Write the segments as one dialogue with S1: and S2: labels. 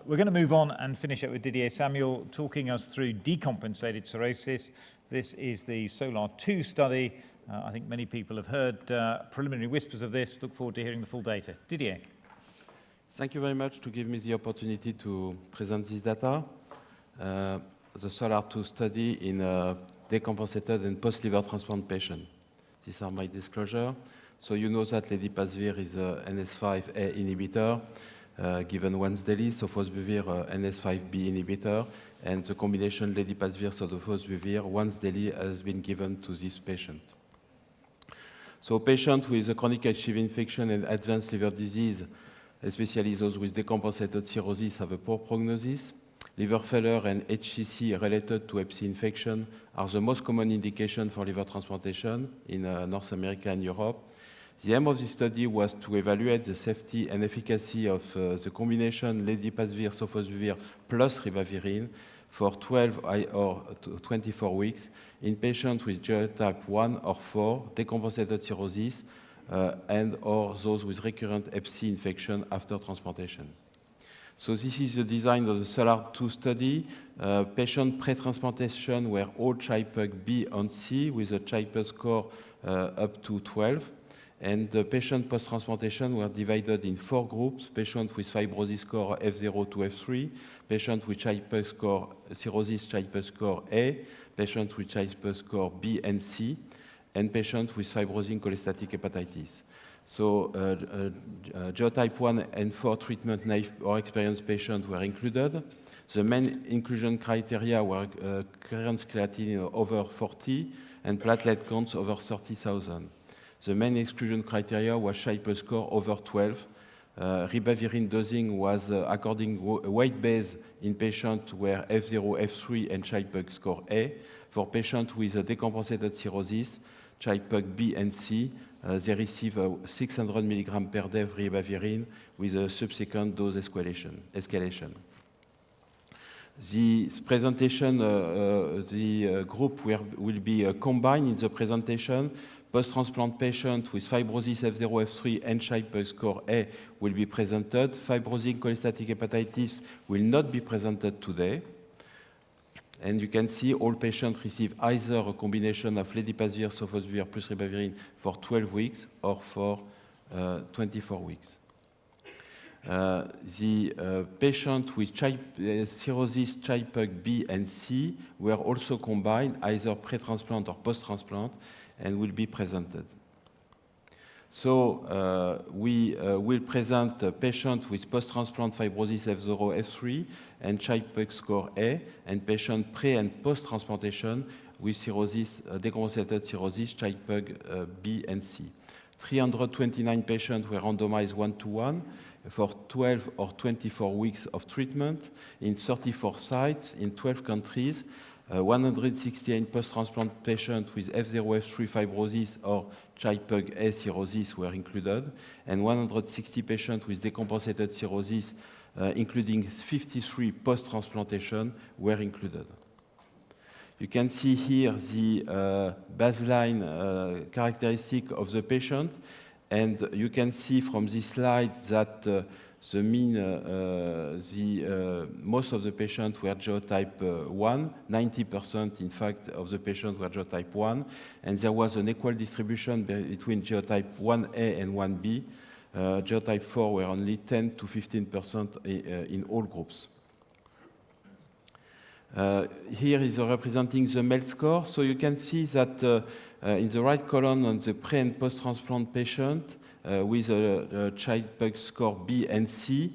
S1: we're going to move on and finish up with Didier Samuel talking us through decompensated cirrhosis. This is the SOLAR-2 study. I think many people have heard preliminary whispers of this. Look forward to hearing the full data. Didier.
S2: Thank you very much to give me the opportunity to present this data. The SOLAR-2 study in decompensated and post-liver transplant patients. These are my disclosure. So you know that ledipasvir is a NS5A inhibitor given once daily, sofosbuvir NS5B inhibitor, and the combination ledipasvir-sofosbuvir once daily has been given to this patient. So patients with a chronic HIV infection and advanced liver disease, especially those with decompensated cirrhosis, have a poor prognosis. Liver failure and HCC related to Hep C infection are the most common indication for liver transplantation in North America and Europe. The aim of this study was to evaluate the safety and efficacy of the combination ledipasvir-sofosbuvir plus ribavirin for 12 or 24 weeks in patients with genotype 1 or 4 decompensated cirrhosis and or those with recurrent Hep C infection after transplantation. So this is the design of the SOLAR-2 study. Patient pre-transplantation were all CHI-PUG B and C with a CHI-PUG score up to 12. And the patient post-transplantation were divided in 4 groups: patients with fibrosis score F0 to F3, patients with CHI-PUG score cirrhosis CHI-PUG score A, patients with CHI-PUG score B and C, and patients with fibrosing cholestatic hepatitis. So genotype 1 and 4 treatment naive or experienced patients were included. The main inclusion criteria were clearance creatinine over 40 and platelet counts over 30,000. The main exclusion criteria was CHI-PUG score over 12. Ribavirin dosing was according weight base in patients where F0, F3, and CHI-PUG score A. For patients with a decompensated cirrhosis, CHI-PUG B and C, they receive 600 mg per day of ribavirin with a subsequent dose escalation. The presentation, the group will be combined in the presentation. Post-transplant patient with fibrosis F0, F3, and CHI-PUG score A will be presented. Fibrosing cholestatic hepatitis will not be presented today. And you can see all patients receive either a combination of ledipasvir, sofosbuvir plus ribavirin for 12 weeks or for 24 weeks. The patient with cirrhosis CHI-PUG B and C were also combined, either pre-transplant or post-transplant, and will be presented. So we will present a patient with post-transplant fibrosis F0, F3, and CHI-PUG score A, and patient pre- and post-transplantation with cirrhosis, decompensated cirrhosis, CHI-PUG B and C. 329 patients were randomized 1-to-1 for 12 or 24 weeks of treatment in 34 sites in 12 countries. 168 post-transplant patients with F0, F3 fibrosis or CHI-PUG A cirrhosis were included, and 160 patients with decompensated cirrhosis, including 53 post-transplantation, were included. You can see here the baseline characteristic of the patient, and you can see from this slide that the mean, most of the patients were genotype 1, 90% in fact of the patients were genotype 1, and there was an equal distribution between genotype 1A and 1B. Genotype 4 were only 10 to 15% in all groups. Here is representing the MELD score. So you can see that in the right column on the pre- and post-transplant patient with a CHI-PUG score B and C,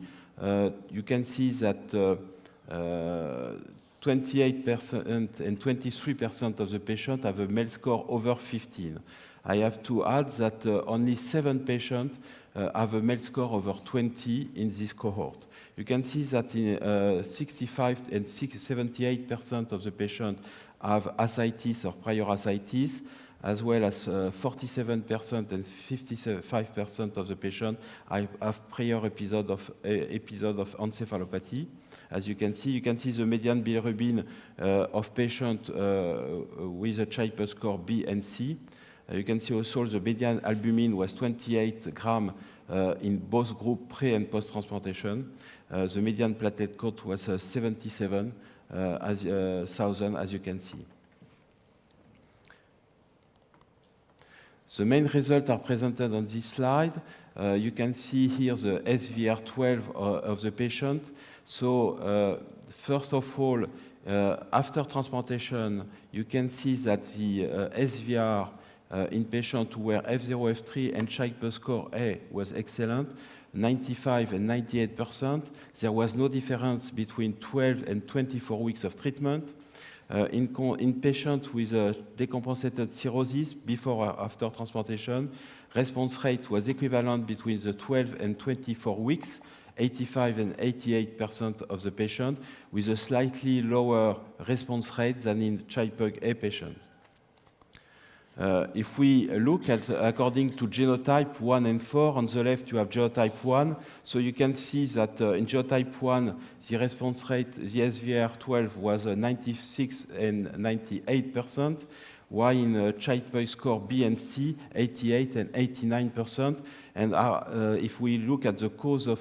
S2: you can see that 28% and 23% of the patients have a MELD score over 15. I have to add that only 7 patients have a MELD score over 20 in this cohort. You can see that in 65 and 78% of the patients have ascites or prior ascites, as well as 47% and 55% of the patients have prior episode of encephalopathy. As you can see the median bilirubin of patients with a CHI-PUG score B and C. You can see also the median albumin was 28 grams in both group pre and post-transplantation. The median platelet count was 77,000, as you can see. The main results are presented on this slide. You can see here the SVR12 of the patient. So first of all, after transplantation, you can see that the SVR in patients who were F0, F3 and Child score A was excellent, 95 and 98%. There was no difference between 12 and 24 weeks of treatment. In patients with decompensated cirrhosis before or after transplantation, response rate was equivalent between the 12 and 24 weeks, 85 and 88% of the patient, with a slightly lower response rate than in Child-Pugh A patients. If we look at according to genotype 1 and 4, on the left you have genotype 1, so you can see that in genotype 1 the response rate, the SVR12 was 96 and 98%, while in Child-Pugh score B and C, 88 and 89%. And if we look at the cause of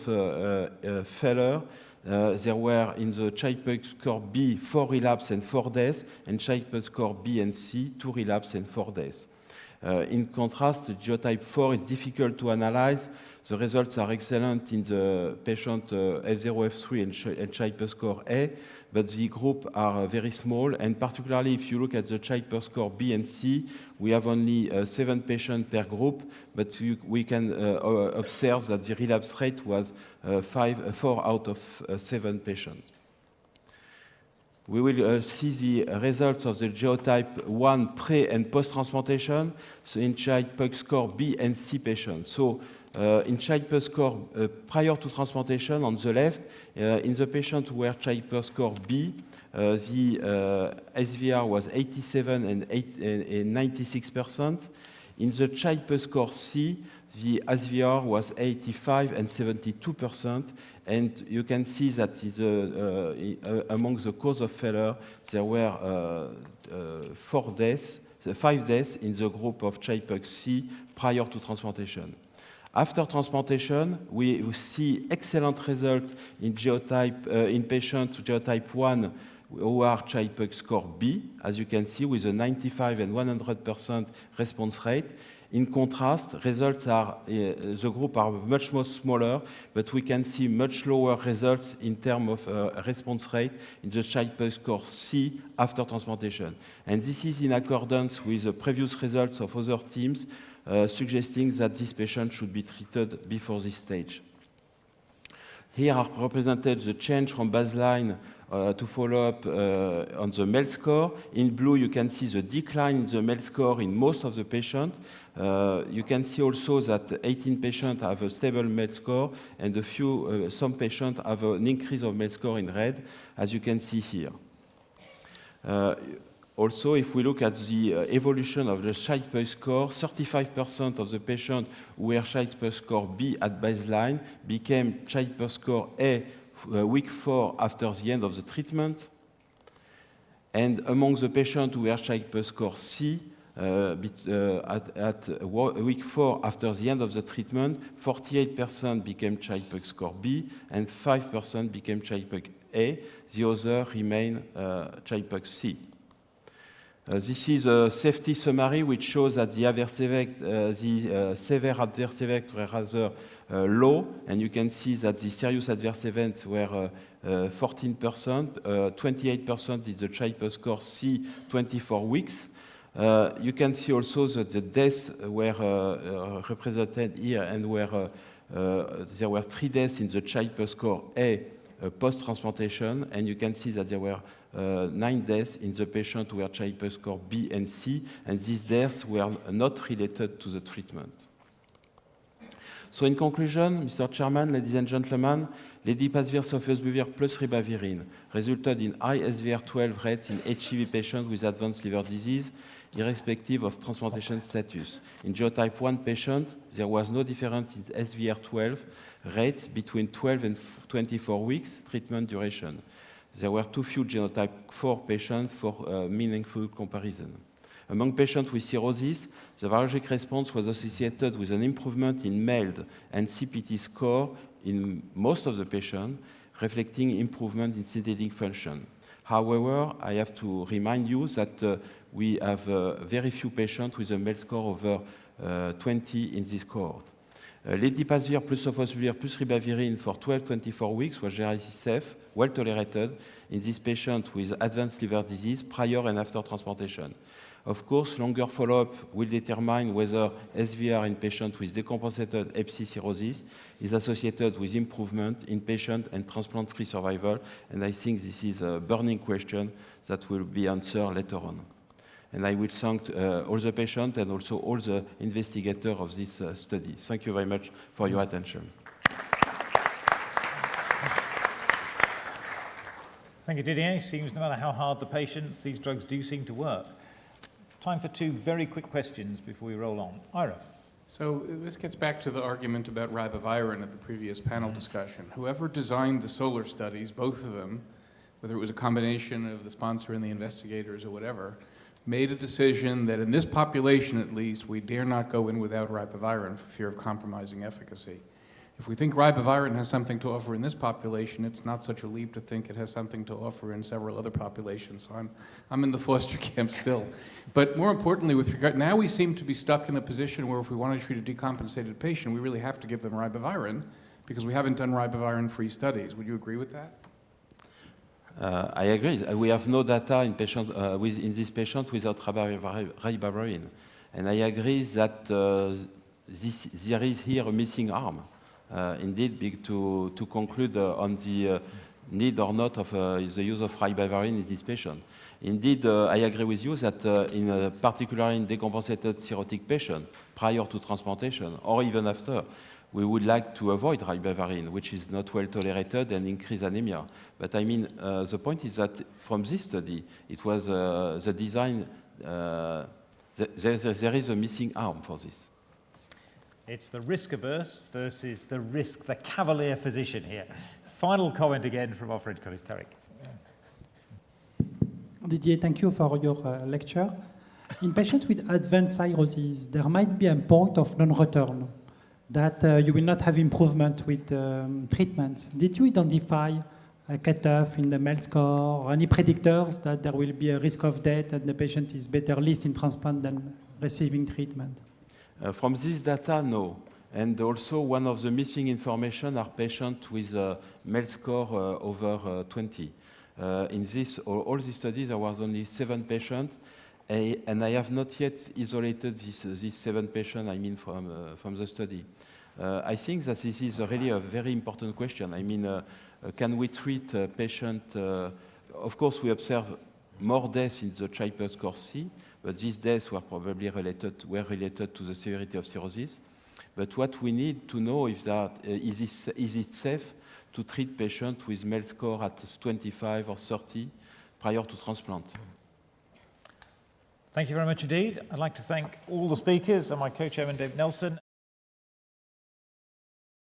S2: failure, there were in the Child-Pugh score B 4 relapse and 4 deaths, and Child-Pugh score B and C 2 relapse and 4 deaths. In contrast, genotype 4 is difficult to analyze. The results are excellent in the patient F0, F3 and Child-Pugh score A, but the group are very small, and particularly if you look at the Child-Pugh score B and C, we have only 7 patients per group, but we can observe that the relapse rate was 4 out of 7 patients. We will see the results of the genotype 1 pre- and post-transplantation, so in Child-Pugh score B and C patients. So in Child-Pugh score prior to transplantation on the left, in the patient who were Child-Pugh score B, the SVR was 87 and 96%. In the Child-Pugh score C, the SVR was 85 and 72%, and you can see that among the cause of failure, there were 5 deaths in the group of Child-Pugh C prior to transplantation. After transplantation, we see excellent results in patients genotype 1 who are Child-Pugh score B, as you can see, with a 95 and 100% response rate. In contrast, results are, the group are much more smaller, but we can see much lower results in terms of response rate in the Child-Pugh score C after transplantation. And this is in accordance with the previous results of other teams, suggesting that this patient should be treated before this stage. Here are represented the change from baseline to follow up on the MELD score. In blue, you can see the decline in the MELD score in most of the patients. You can see also that 18 patients have a stable MELD score, and some patients have an increase of MELD score in red, as you can see here. Also, if we look at the evolution of the Child-Pugh score, 35% of the patients who were Child-Pugh score B at baseline became Child-Pugh score A week 4 after the end of the treatment. And among the patients who were Child-Pugh score C, at week 4 after the end of the treatment, 48% became Child-Pugh score B and 5% became Child-Pugh A. The other remain Child-Pugh C. This is a safety summary which shows that the severe adverse events were rather low, and you can see that the serious adverse events were 14%, 28% in the Child-Pugh score C, 24 weeks. You can see also that the deaths were represented here, and there were 3 deaths in the Child-Pugh score A post-transplantation, and you can see that there were 9 deaths in the patients who were Child-Pugh score B and C, and these deaths were not related to the treatment. So in conclusion, Mr. Chairman, ladies and gentlemen, ledipasvir, sofosbuvir plus ribavirin resulted in high SVR12 rates in HCV patients with advanced liver disease, irrespective of transplantation status. In genotype 1 patients, there was no difference in SVR12 rates between 12 and 24 weeks treatment duration. There were too few genotype 4 patients for meaningful comparison. Among patients with cirrhosis, the virologic response was associated with an improvement in MELD and CPT score in most of the patients, reflecting improvement in synthetic function. However, I have to remind you that we have very few patients with a MELD score over 20 in this cohort. Lenacapavir plus sofosbuvir plus ribavirin for 12-24 weeks was generally safe, well tolerated in this patient with advanced liver disease prior and after transplantation. Of course, longer follow-up will determine whether SVR in patients with decompensated Hep C cirrhosis is associated with improvement in patient and transplant-free survival, and I think this is a burning question that will be answered later on. And I will thank all the patients and also all the investigators of this study. Thank you very much for your attention.
S1: Thank you, Didier. Seems no matter how hard the patients, these drugs do seem to work. Time for two very quick questions before we roll on. Ira.
S3: So this gets back to the argument about ribavirin at the previous panel discussion. Whoever designed the SOLAR studies, both of them, whether it was a combination of the sponsor and the investigators or whatever, made a decision that in this population at least, we dare not go in without ribavirin for fear of compromising efficacy. If we think ribavirin has something to offer in this population, it's not such a leap to think it has something to offer in several other populations. So I'm in the Foster camp still. But more importantly, with regard, now we seem to be stuck in a position where if we want to treat a decompensated patient, we really have to give them ribavirin because we haven't done ribavirin-free studies. Would you agree with that?
S2: I agree. We have no data in in this patient without ribavirin. And I agree that there is here a missing arm. Indeed, to conclude on the need or not of the use of ribavirin in this patient. Indeed, I agree with you that in particularly in decompensated cirrhotic patient, prior to transplantation or even after, we would like to avoid ribavirin, which is not well tolerated and increase anemia. But I mean, the point is that from this study, it was the design, there is a missing arm for this.
S1: It's the risk averse versus the cavalier physician here. Final comment again from our French colleague, Tariq.
S4: Didier, thank you for your lecture. In patients with advanced cirrhosis, there might be a point of non-return that you will not have improvement with treatments. Did you identify a cutoff in the MELD score or any predictors that there will be a risk of death and the patient is better lived in transplant than receiving treatment?
S2: From this data, no. And also one of the missing information are patients with a MELD score over 20. In all these studies, there was only 7 patients, and I have not yet isolated these 7 patients, I mean, from the study. I think that this is really a very important question. I mean, can we treat a patient? Of course, we observe more deaths in the Chiper score C, but these deaths were probably related to the severity of cirrhosis. But what we need to know is that is it safe to treat patients with MELD score at 25 or 30 prior to transplant?
S1: Thank you very much indeed. I'd like to thank all the speakers and my co-chairman, Dave Nelson.